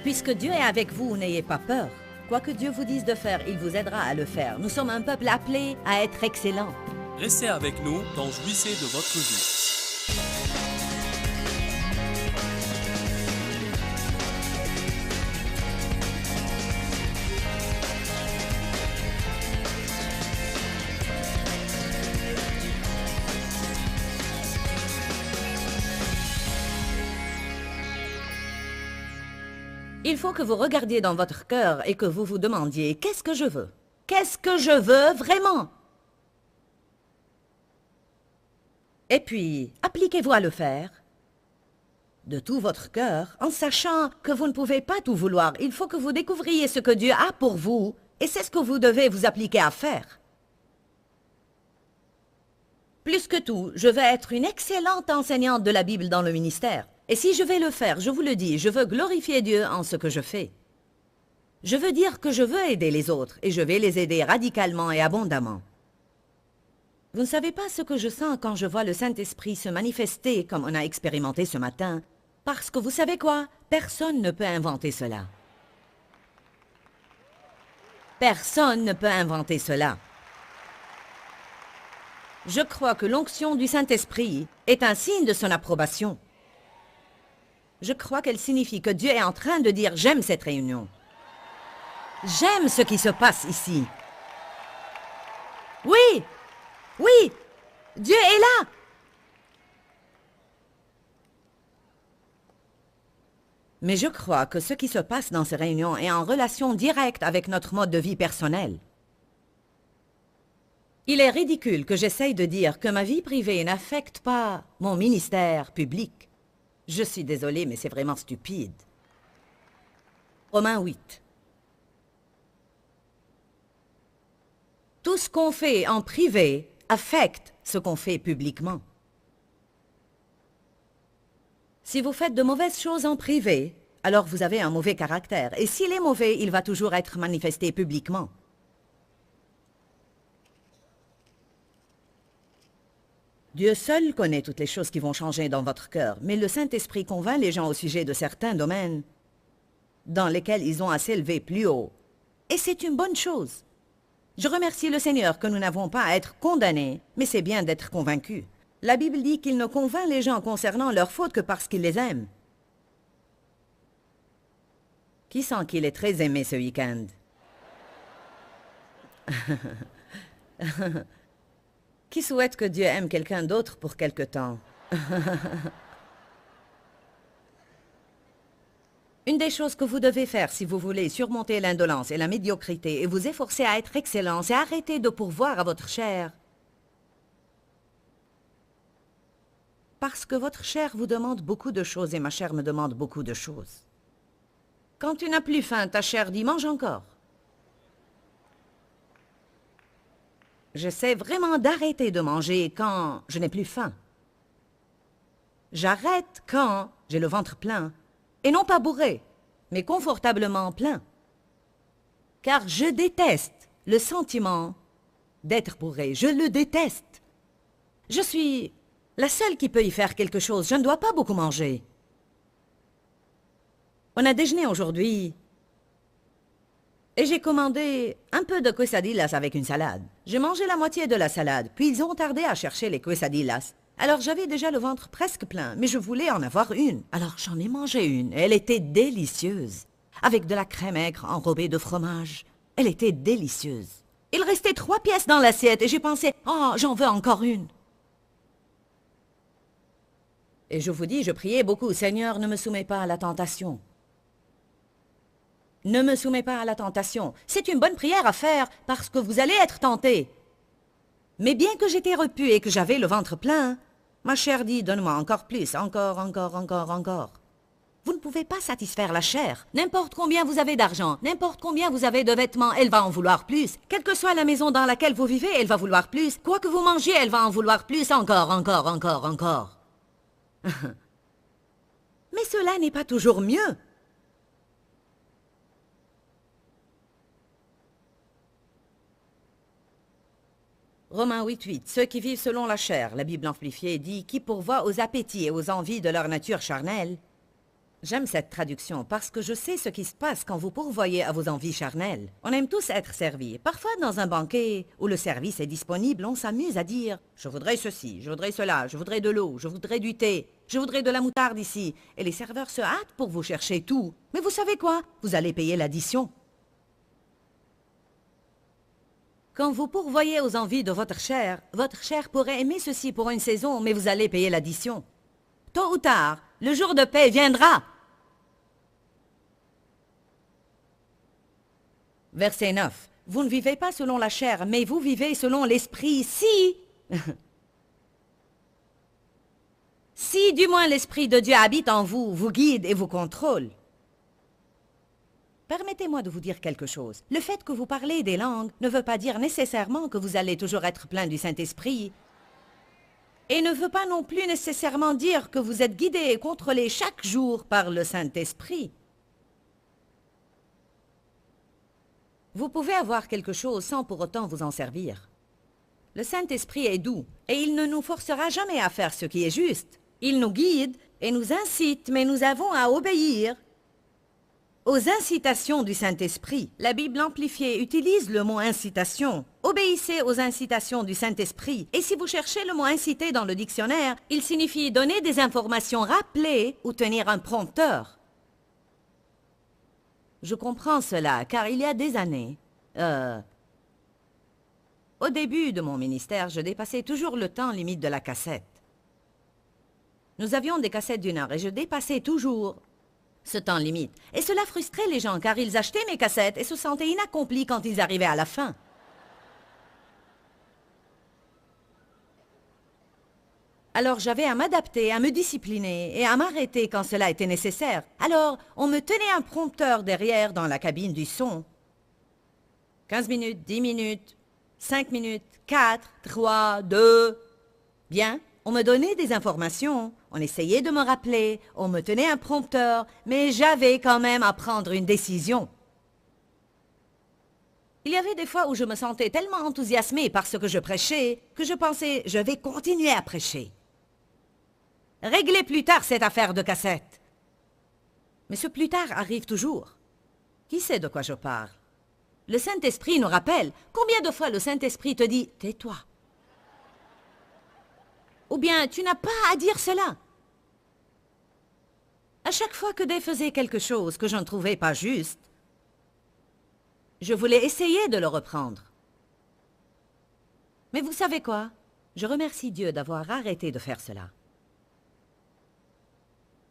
Puisque Dieu est avec vous, n'ayez pas peur. Quoi que Dieu vous dise de faire, il vous aidera à le faire. Nous sommes un peuple appelé à être excellent. Restez avec nous dans Jouissez de votre vie. Il faut que vous regardiez dans votre cœur et que vous vous demandiez « Qu'est-ce que je veux? Qu'est-ce que je veux vraiment ?» Et puis, appliquez-vous à le faire de tout votre cœur, en sachant que vous ne pouvez pas tout vouloir. Il faut que vous découvriez ce que Dieu a pour vous, et c'est ce que vous devez vous appliquer à faire. Plus que tout, je veux être une excellente enseignante de la Bible dans le ministère. Et si je vais le faire, je vous le dis, je veux glorifier Dieu en ce que je fais. Je veux dire que je veux aider les autres, et je vais les aider radicalement et abondamment. Vous ne savez pas ce que je sens quand je vois le Saint-Esprit se manifester comme on a expérimenté ce matin, parce que vous savez quoi? Personne ne peut inventer cela. Personne ne peut inventer cela. Je crois que l'onction du Saint-Esprit est un signe de son approbation. Je crois qu'elle signifie que Dieu est en train de dire « J'aime cette réunion. J'aime ce qui se passe ici. » Oui, oui, Dieu est là. Mais je crois que ce qui se passe dans ces réunions est en relation directe avec notre mode de vie personnel. Il est ridicule que j'essaye de dire que ma vie privée n'affecte pas mon ministère public. Je suis désolée, mais c'est vraiment stupide. Romains 8. Tout ce qu'on fait en privé affecte ce qu'on fait publiquement. Si vous faites de mauvaises choses en privé, alors vous avez un mauvais caractère. Et s'il est mauvais, il va toujours être manifesté publiquement. Dieu seul connaît toutes les choses qui vont changer dans votre cœur, mais le Saint-Esprit convainc les gens au sujet de certains domaines dans lesquels ils ont à s'élever plus haut. Et c'est une bonne chose. Je remercie le Seigneur que nous n'avons pas à être condamnés, mais c'est bien d'être convaincus. La Bible dit qu'il ne convainc les gens concernant leurs fautes que parce qu'il les aime. Qui sent qu'il est très aimé ce week-end? Qui souhaite que Dieu aime quelqu'un d'autre pour quelque temps? Une des choses que vous devez faire si vous voulez surmonter l'indolence et la médiocrité et vous efforcer à être excellent, c'est arrêter de pourvoir à votre chair. Parce que votre chair vous demande beaucoup de choses et ma chair me demande beaucoup de choses. Quand tu n'as plus faim, ta chair dit « mange encore ». J'essaie vraiment d'arrêter de manger quand je n'ai plus faim. J'arrête quand j'ai le ventre plein, et non pas bourré, mais confortablement plein. Car je déteste le sentiment d'être bourré, je le déteste. Je suis la seule qui peut y faire quelque chose, je ne dois pas beaucoup manger. On a déjeuné aujourd'hui. Et j'ai commandé un peu de quesadillas avec une salade. J'ai mangé la moitié de la salade, puis ils ont tardé à chercher les quesadillas. Alors j'avais déjà le ventre presque plein, mais je voulais en avoir une. Alors j'en ai mangé une, et elle était délicieuse. Avec de la crème aigre enrobée de fromage. Elle était délicieuse. Il restait 3 pièces dans l'assiette, et j'ai pensé, oh, j'en veux encore une. Et je vous dis, je priais beaucoup, Seigneur, ne me soumets pas à la tentation. Ne me soumets pas à la tentation. C'est une bonne prière à faire parce que vous allez être tentés. Mais bien que j'étais repu et que j'avais le ventre plein, ma chair dit, donne-moi encore plus, encore. Vous ne pouvez pas satisfaire la chair. N'importe combien vous avez d'argent, n'importe combien vous avez de vêtements, elle va en vouloir plus. Quelle que soit la maison dans laquelle vous vivez, elle va vouloir plus. Quoi que vous mangiez, elle va en vouloir plus, encore. Mais cela n'est pas toujours mieux. Romains 8.8. Ceux qui vivent selon la chair, la Bible amplifiée dit, qui pourvoient aux appétits et aux envies de leur nature charnelle, J'aime cette traduction parce que je sais ce qui se passe quand vous pourvoyez à vos envies charnelles. On aime tous être servis. Parfois, dans un banquet où le service est disponible, on s'amuse à dire « Je voudrais ceci, je voudrais cela, je voudrais de l'eau, je voudrais du thé, je voudrais de la moutarde ici. » Et les serveurs se hâtent pour vous chercher tout. Mais vous savez quoi? Vous allez payer l'addition. Quand vous pourvoyez aux envies de votre chair pourrait aimer ceci pour une saison, mais vous allez payer l'addition. Tôt ou tard, le jour de paix viendra. Verset 9. Vous ne vivez pas selon la chair, mais vous vivez selon l'esprit. Si du moins l'Esprit de Dieu habite en vous, vous guide et vous contrôle. Permettez-moi de vous dire quelque chose. Le fait que vous parlez des langues ne veut pas dire nécessairement que vous allez toujours être plein du Saint-Esprit. Et ne veut pas non plus nécessairement dire que vous êtes guidé et contrôlé chaque jour par le Saint-Esprit. Vous pouvez avoir quelque chose sans pour autant vous en servir. Le Saint-Esprit est doux et il ne nous forcera jamais à faire ce qui est juste. Il nous guide et nous incite, mais nous avons à obéir aux incitations du Saint-Esprit. La Bible amplifiée utilise le mot incitation. Obéissez aux incitations du Saint-Esprit. Et si vous cherchez le mot inciter dans le dictionnaire, il signifie donner des informations, rappeler ou tenir un prompteur. Je comprends cela, car il y a des années, au début de mon ministère, je dépassais toujours le temps limite de la cassette. Nous avions des cassettes d'1 heure et je dépassais toujours ce temps limite. Et cela frustrait les gens car ils achetaient mes cassettes et se sentaient inaccomplis quand ils arrivaient à la fin. Alors j'avais à m'adapter, à me discipliner et à m'arrêter quand cela était nécessaire. Alors on me tenait un prompteur derrière dans la cabine du son. 15 minutes, 10 minutes, 5 minutes, 4, 3, 2... Bien, on me donnait des informations, on essayait de me rappeler, on me tenait un prompteur, mais j'avais quand même à prendre une décision. Il y avait des fois où je me sentais tellement enthousiasmée par ce que je prêchais que je pensais « je vais continuer à prêcher ». Réglez plus tard cette affaire de cassette. Mais ce plus tard arrive toujours. Qui sait de quoi je parle? Le Saint-Esprit nous rappelle. Combien de fois le Saint-Esprit te dit « tais-toi » ou bien « tu n'as pas à dire cela ». À chaque fois que Dave faisait quelque chose que je ne trouvais pas juste, je voulais essayer de le reprendre. Mais vous savez quoi? Je remercie Dieu d'avoir arrêté de faire cela.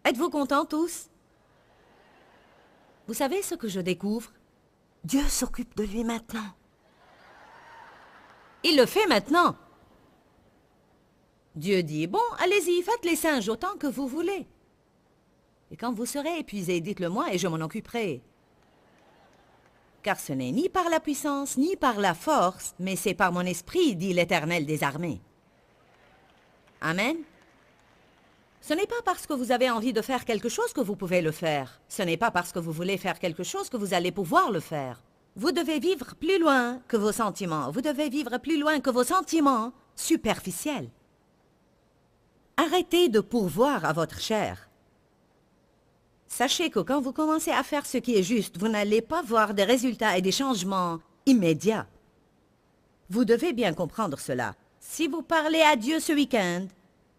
Êtes-vous contents tous? Vous savez ce que je découvre? Dieu s'occupe de lui maintenant. Il le fait maintenant. Dieu dit, bon, allez-y, faites les singes autant que vous voulez. Et quand vous serez épuisés, dites-le-moi et je m'en occuperai. Car ce n'est ni par la puissance, ni par la force, mais c'est par mon esprit, dit l'Éternel des armées. Amen. Ce n'est pas parce que vous avez envie de faire quelque chose que vous pouvez le faire. Ce n'est pas parce que vous voulez faire quelque chose que vous allez pouvoir le faire. Vous devez vivre plus loin que vos sentiments. Vous devez vivre plus loin que vos sentiments superficiels. Arrêtez de pourvoir à votre chair. Sachez que quand vous commencez à faire ce qui est juste, vous n'allez pas voir des résultats et des changements immédiats. Vous devez bien comprendre cela. Si vous parlez à Dieu ce week-end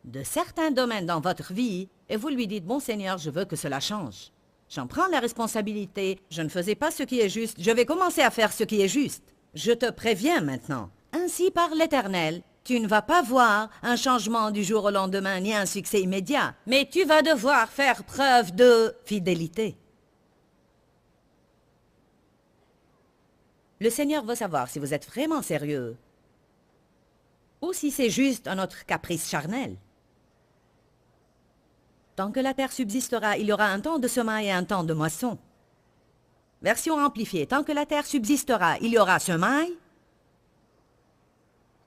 de certains domaines dans votre vie et vous lui dites « Bon Seigneur, je veux que cela change. J'en prends la responsabilité. Je ne faisais pas ce qui est juste. Je vais commencer à faire ce qui est juste. Je te préviens maintenant. Ainsi par l'Éternel, tu ne vas pas voir un changement du jour au lendemain ni un succès immédiat, mais tu vas devoir faire preuve de fidélité. Le Seigneur veut savoir si vous êtes vraiment sérieux ou si c'est juste un autre caprice charnel. Tant que la terre subsistera, il y aura un temps de semaille et un temps de moisson. Version amplifiée, tant que la terre subsistera, il y aura semaille,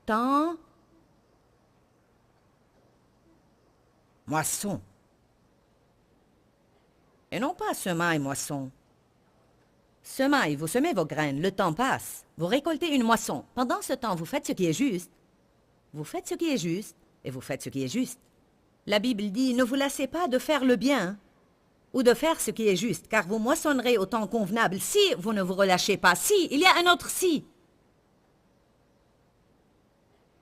temps, moisson. Et non pas semaille, moisson. Semaille, vous semez vos graines, le temps passe, vous récoltez une moisson. Pendant ce temps, vous faites ce qui est juste. Vous faites ce qui est juste, et vous faites ce qui est juste. La Bible dit, ne vous lassez pas de faire le bien. ou de faire ce qui est juste, car vous moissonnerez au temps convenable si vous ne vous relâchez pas. Si, il y a un autre si.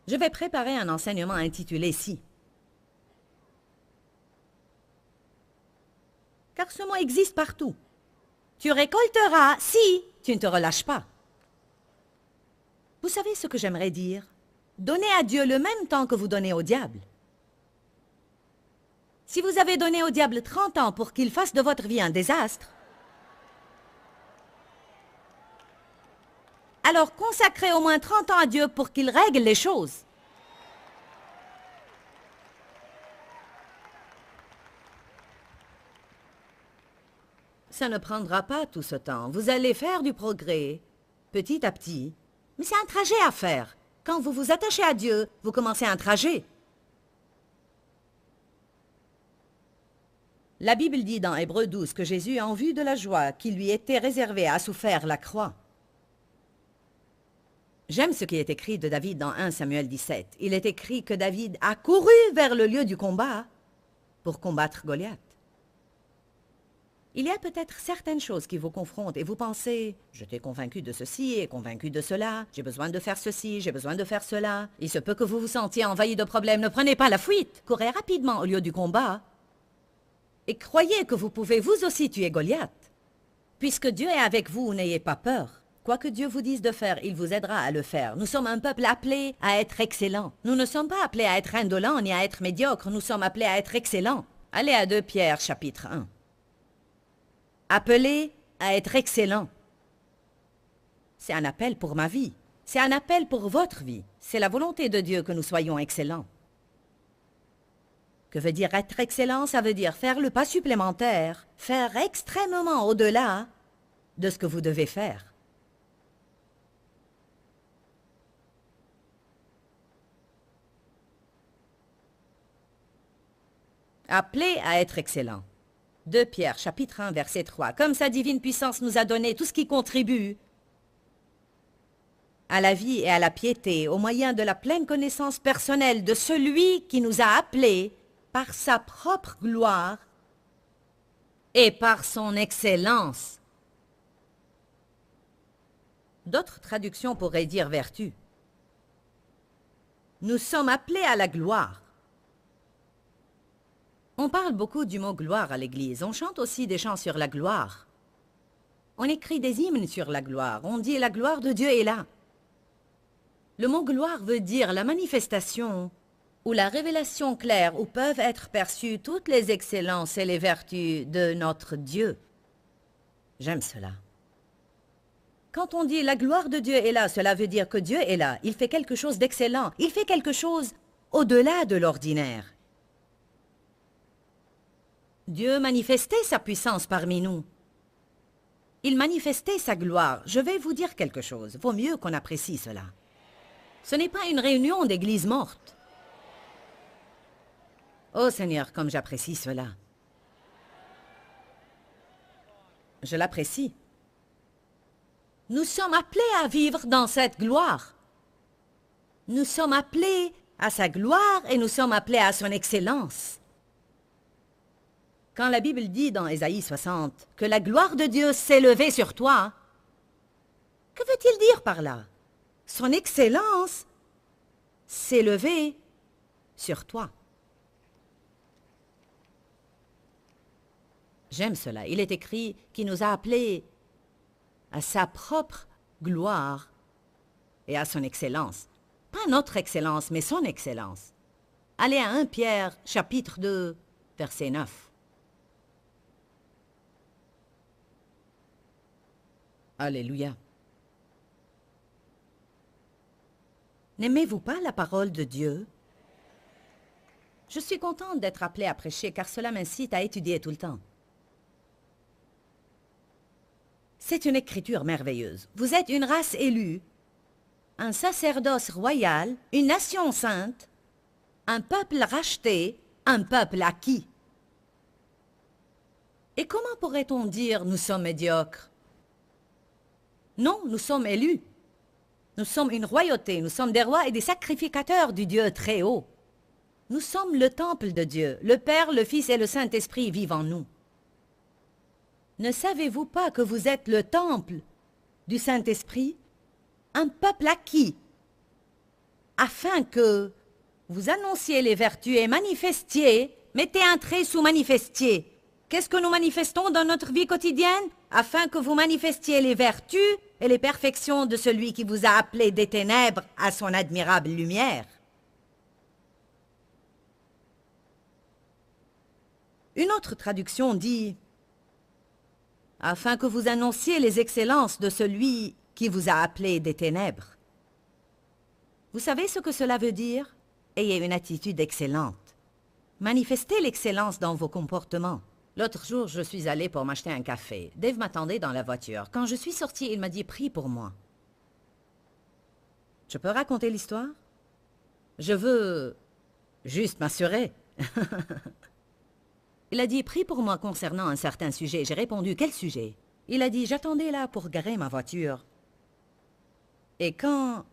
Je vais préparer un enseignement intitulé « Si ». Car ce mot existe partout. Tu récolteras si tu ne te relâches pas. Vous savez ce que j'aimerais dire? Donnez à Dieu le même temps que vous donnez au diable. Si vous avez donné au diable 30 ans pour qu'il fasse de votre vie un désastre, alors consacrez au moins 30 ans à Dieu pour qu'il règle les choses. Ça ne prendra pas tout ce temps. Vous allez faire du progrès, petit à petit. Mais c'est un trajet à faire. Quand vous vous attachez à Dieu, vous commencez un trajet. La Bible dit dans Hébreux 12 que Jésus, en vue de la joie qui lui était réservée, a souffert la croix. J'aime ce qui est écrit de David dans 1 Samuel 17. Il est écrit que David a couru vers le lieu du combat pour combattre Goliath. Il y a peut-être certaines choses qui vous confrontent et vous pensez « J'étais convaincu de ceci et convaincu de cela, j'ai besoin de faire ceci, j'ai besoin de faire cela. » Il se peut que vous vous sentiez envahi de problèmes. Ne prenez pas la fuite. Courez rapidement au lieu du combat et croyez que vous pouvez vous aussi tuer Goliath. Puisque Dieu est avec vous, n'ayez pas peur. Quoi que Dieu vous dise de faire, il vous aidera à le faire. Nous sommes un peuple appelé à être excellent. Nous ne sommes pas appelés à être indolents ni à être médiocres. Nous sommes appelés à être excellents. Allez à 2 Pierre, chapitre 1. Appelé à être excellent. C'est un appel pour ma vie. C'est un appel pour votre vie. C'est la volonté de Dieu que nous soyons excellents. Que veut dire être excellent? Ça veut dire faire le pas supplémentaire, faire extrêmement au-delà de ce que vous devez faire. Appelé à être excellent. 2 Pierre, chapitre 1, verset 3. Comme sa divine puissance nous a donné tout ce qui contribue à la vie et à la piété, au moyen de la pleine connaissance personnelle de celui qui nous a appelés par sa propre gloire et par son excellence. D'autres traductions pourraient dire vertu. Nous sommes appelés à la gloire. On parle beaucoup du mot gloire à l'Église. On chante aussi des chants sur la gloire. On écrit des hymnes sur la gloire. On dit la gloire de Dieu est là. Le mot gloire veut dire la manifestation ou la révélation claire où peuvent être perçues toutes les excellences et les vertus de notre Dieu. J'aime cela. Quand on dit la gloire de Dieu est là, cela veut dire que Dieu est là. Il fait quelque chose d'excellent. Il fait quelque chose au-delà de l'ordinaire. Dieu manifestait sa puissance parmi nous. Il manifestait sa gloire. Je vais vous dire quelque chose. Vaut mieux qu'on apprécie cela. Ce n'est pas une réunion d'église morte. Oh Seigneur, comme j'apprécie cela. Je l'apprécie. Nous sommes appelés à vivre dans cette gloire. Nous sommes appelés à sa gloire et nous sommes appelés à son excellence. Quand la Bible dit dans Ésaïe 60 que la gloire de Dieu s'est levée sur toi, que veut-il dire par là? Son excellence s'est levée sur toi. J'aime cela. Il est écrit qu'il nous a appelés à sa propre gloire et à son excellence. Pas notre excellence, mais son excellence. Allez à 1 Pierre, chapitre 2, verset 9. Alléluia. N'aimez-vous pas la parole de Dieu? Je suis contente d'être appelée à prêcher car cela m'incite à étudier tout le temps. C'est une écriture merveilleuse. Vous êtes une race élue, un sacerdoce royal, une nation sainte, un peuple racheté, un peuple acquis. Et comment pourrait-on dire « nous sommes médiocres » ? Non, nous sommes élus. Nous sommes une royauté, nous sommes des rois et des sacrificateurs du Dieu très haut. Nous sommes le temple de Dieu. Le Père, le Fils et le Saint-Esprit vivent en nous. Ne savez-vous pas que vous êtes le temple du Saint-Esprit? Un peuple acquis, afin que vous annonciez les vertus et manifestiez, mettez un trait sous manifestiez. Qu'est-ce que nous manifestons dans notre vie quotidienne? Afin que vous manifestiez les vertus et les perfections de celui qui vous a appelé des ténèbres à son admirable lumière. Une autre traduction dit « Afin que vous annonciez les excellences de celui qui vous a appelé des ténèbres. » Vous savez ce que cela veut dire? Ayez une attitude excellente. Manifestez l'excellence dans vos comportements. L'autre jour, je suis allée pour m'acheter un café. Dave m'attendait dans la voiture. Quand je suis sortie, il m'a dit « Prie pour moi ». Je peux raconter l'histoire? Je veux juste m'assurer. Il a dit « Prie pour moi concernant un certain sujet ». J'ai répondu « Quel sujet ?» Il a dit « J'attendais là pour garer ma voiture. Et quand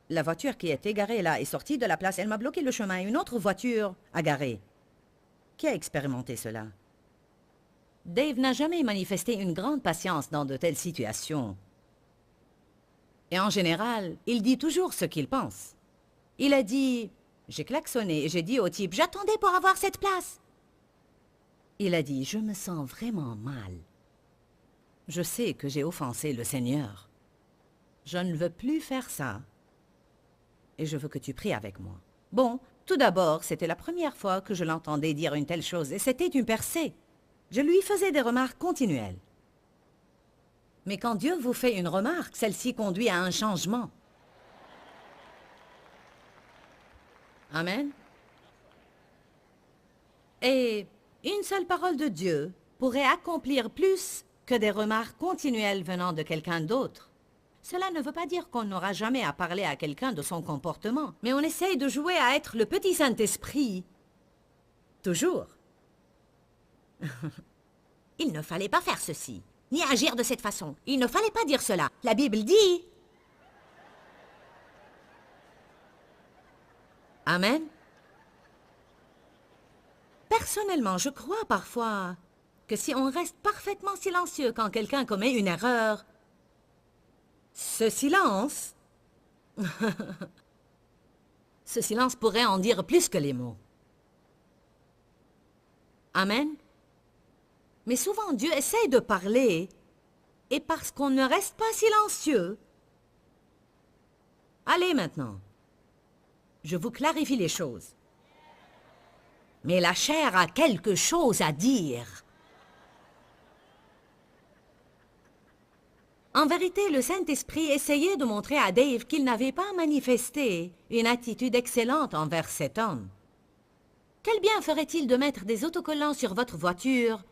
la voiture qui était garée là est sortie de la place, elle m'a bloqué le chemin. Une autre voiture a garé. Qui a expérimenté cela? Dave n'a jamais manifesté une grande patience dans de telles situations. Et en général, il dit toujours ce qu'il pense. Il a dit, j'ai klaxonné et j'ai dit au type, j'attendais pour avoir cette place. Il a dit, je me sens vraiment mal. Je sais que j'ai offensé le Seigneur. Je ne veux plus faire ça. Et je veux que tu pries avec moi. Bon, tout d'abord, c'était la première fois que je l'entendais dire une telle chose, et c'était une percée. Je lui faisais des remarques continuelles. Mais quand Dieu vous fait une remarque, celle-ci conduit à un changement. Amen. Et une seule parole de Dieu pourrait accomplir plus que des remarques continuelles venant de quelqu'un d'autre. Cela ne veut pas dire qu'on n'aura jamais à parler à quelqu'un de son comportement, mais on essaye de jouer à être le petit Saint-Esprit. Toujours. Il ne fallait pas faire ceci, ni agir de cette façon. Il ne fallait pas dire cela. La Bible dit... Amen. Personnellement, je crois parfois que si on reste parfaitement silencieux quand quelqu'un commet une erreur, ce silence pourrait en dire plus que les mots. Amen. Mais souvent, Dieu essaie de parler, et parce qu'on ne reste pas silencieux... Allez maintenant, je vous clarifie les choses. Mais la chair a quelque chose à dire. En vérité, le Saint-Esprit essayait de montrer à Dave qu'il n'avait pas manifesté une attitude excellente envers cet homme. Quel bien ferait-il de mettre des autocollants sur votre voiture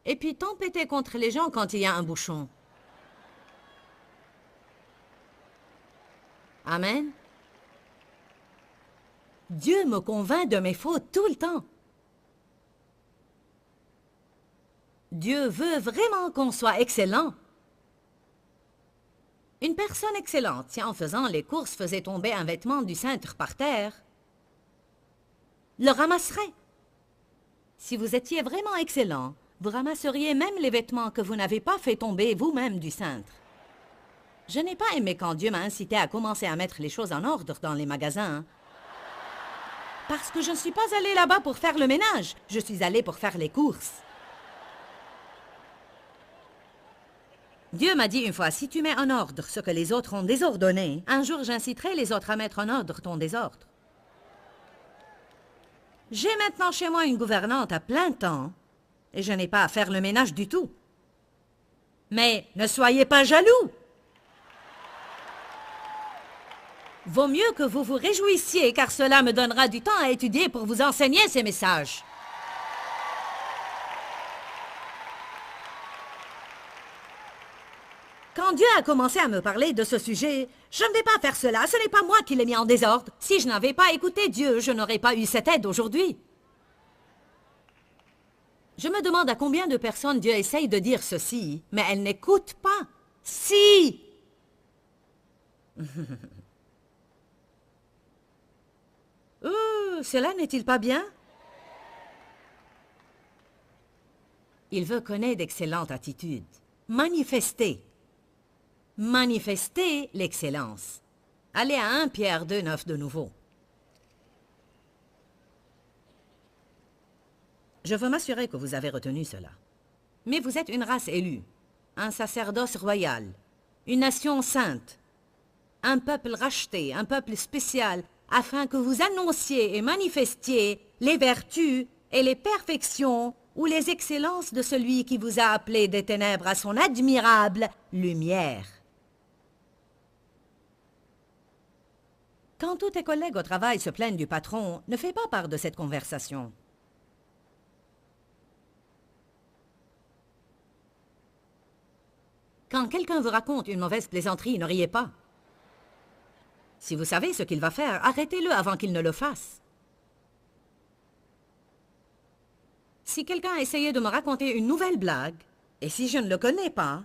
et puis tempêter contre les gens quand il y a un bouchon? Amen. Dieu me convainc de mes fautes tout le temps. Dieu veut vraiment qu'on soit excellent. Une personne excellente, si en faisant les courses faisait tomber un vêtement du cintre par terre, le ramasserait. Si vous étiez vraiment excellent, vous ramasseriez même les vêtements que vous n'avez pas fait tomber vous-même du cintre. Je n'ai pas aimé quand Dieu m'a incité à commencer à mettre les choses en ordre dans les magasins. Parce que je ne suis pas allée là-bas pour faire le ménage, je suis allée pour faire les courses. Dieu m'a dit une fois, si tu mets en ordre ce que les autres ont désordonné, un jour j'inciterai les autres à mettre en ordre ton désordre. J'ai maintenant chez moi une gouvernante à plein temps, et je n'ai pas à faire le ménage du tout. Mais ne soyez pas jaloux. Vaut mieux que vous vous réjouissiez, car cela me donnera du temps à étudier pour vous enseigner ces messages. Quand Dieu a commencé à me parler de ce sujet, je ne vais pas faire cela, ce n'est pas moi qui l'ai mis en désordre. Si je n'avais pas écouté Dieu, je n'aurais pas eu cette aide aujourd'hui. Je me demande à combien de personnes Dieu essaye de dire ceci, mais elles n'écoutent pas. Si! Cela n'est-il pas bien? Il veut connaître d'excellentes attitudes. Manifester. Manifester l'excellence. Allez à 1 Pierre 2,9 de nouveau. Je veux m'assurer que vous avez retenu cela. Mais vous êtes une race élue, un sacerdoce royal, une nation sainte, un peuple racheté, un peuple spécial, afin que vous annonciez et manifestiez les vertus et les perfections ou les excellences de celui qui vous a appelé des ténèbres à son admirable lumière. Quand tous tes collègues au travail se plaignent du patron, ne fais pas part de cette conversation. Quand quelqu'un vous raconte une mauvaise plaisanterie, ne riez pas. Si vous savez ce qu'il va faire, arrêtez-le avant qu'il ne le fasse. Si quelqu'un essayait de me raconter une nouvelle blague, et si je ne le connais pas,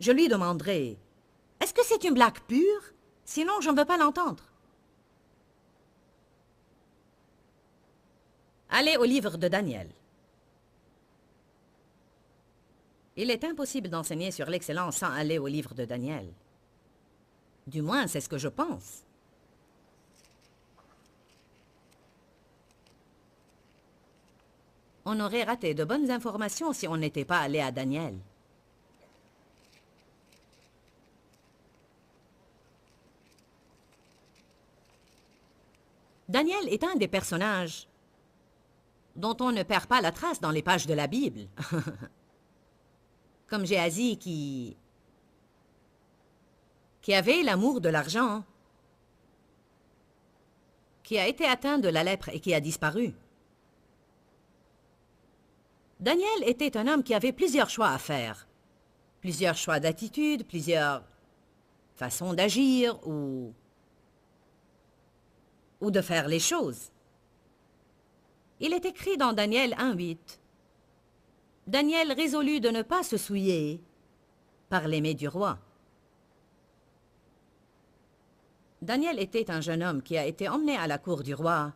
je lui demanderai « Est-ce que c'est une blague pure? Sinon, je ne veux pas l'entendre. » Allez au livre de Daniel. Il est impossible d'enseigner sur l'excellence sans aller au livre de Daniel. Du moins, c'est ce que je pense. On aurait raté de bonnes informations si on n'était pas allé à Daniel. Daniel est un des personnages dont on ne perd pas la trace dans les pages de la Bible. Comme Géasi qui avait l'amour de l'argent, qui a été atteint de la lèpre et qui a disparu. Daniel était un homme qui avait plusieurs choix à faire, plusieurs choix d'attitude, plusieurs façons d'agir ou de faire les choses. Il est écrit dans Daniel 1,8. Daniel résolut de ne pas se souiller par les mets du roi. Daniel était un jeune homme qui a été emmené à la cour du roi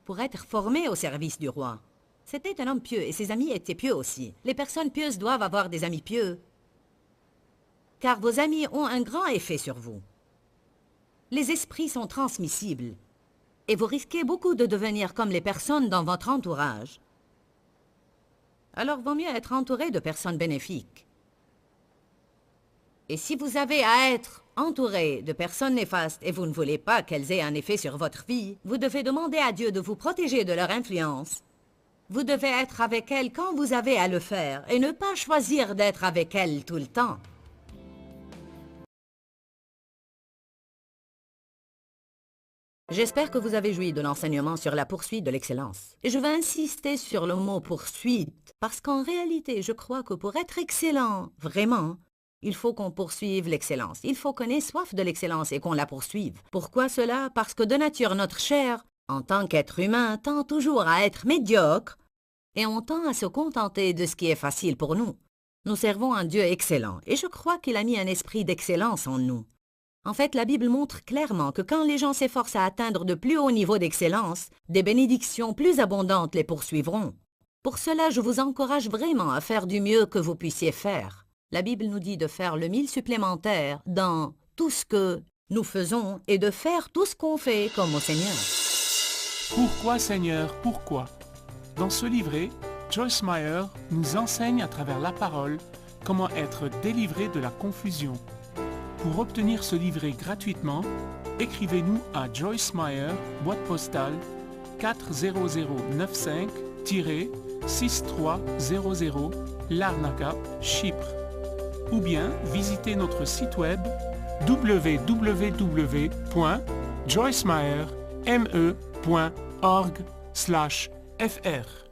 pour être formé au service du roi. C'était un homme pieux et ses amis étaient pieux aussi. Les personnes pieuses doivent avoir des amis pieux, car vos amis ont un grand effet sur vous. Les esprits sont transmissibles et vous risquez beaucoup de devenir comme les personnes dans votre entourage. Alors vaut mieux être entouré de personnes bénéfiques. Et si vous avez à être entouré de personnes néfastes et vous ne voulez pas qu'elles aient un effet sur votre vie, vous devez demander à Dieu de vous protéger de leur influence. Vous devez être avec elles quand vous avez à le faire et ne pas choisir d'être avec elles tout le temps. J'espère que vous avez joui de l'enseignement sur la poursuite de l'excellence. Et je vais insister sur le mot « poursuite » parce qu'en réalité, je crois que pour être excellent, vraiment, il faut qu'on poursuive l'excellence. Il faut qu'on ait soif de l'excellence et qu'on la poursuive. Pourquoi cela? Parce que de nature, notre chair, en tant qu'être humain, tend toujours à être médiocre et on tend à se contenter de ce qui est facile pour nous. Nous servons un Dieu excellent et je crois qu'il a mis un esprit d'excellence en nous. En fait, la Bible montre clairement que quand les gens s'efforcent à atteindre de plus hauts niveaux d'excellence, des bénédictions plus abondantes les poursuivront. Pour cela, je vous encourage vraiment à faire du mieux que vous puissiez faire. La Bible nous dit de faire le 1000 supplémentaire dans tout ce que nous faisons et de faire tout ce qu'on fait comme au Seigneur. Pourquoi Seigneur, pourquoi? Dans ce livret, Joyce Meyer nous enseigne à travers la parole comment être délivré de la confusion. Pour obtenir ce livret gratuitement, écrivez-nous à Joyce Meyer, boîte postale 40095-6300, Larnaca, Chypre. Ou bien visitez notre site web www.joycemeyer.org/fr.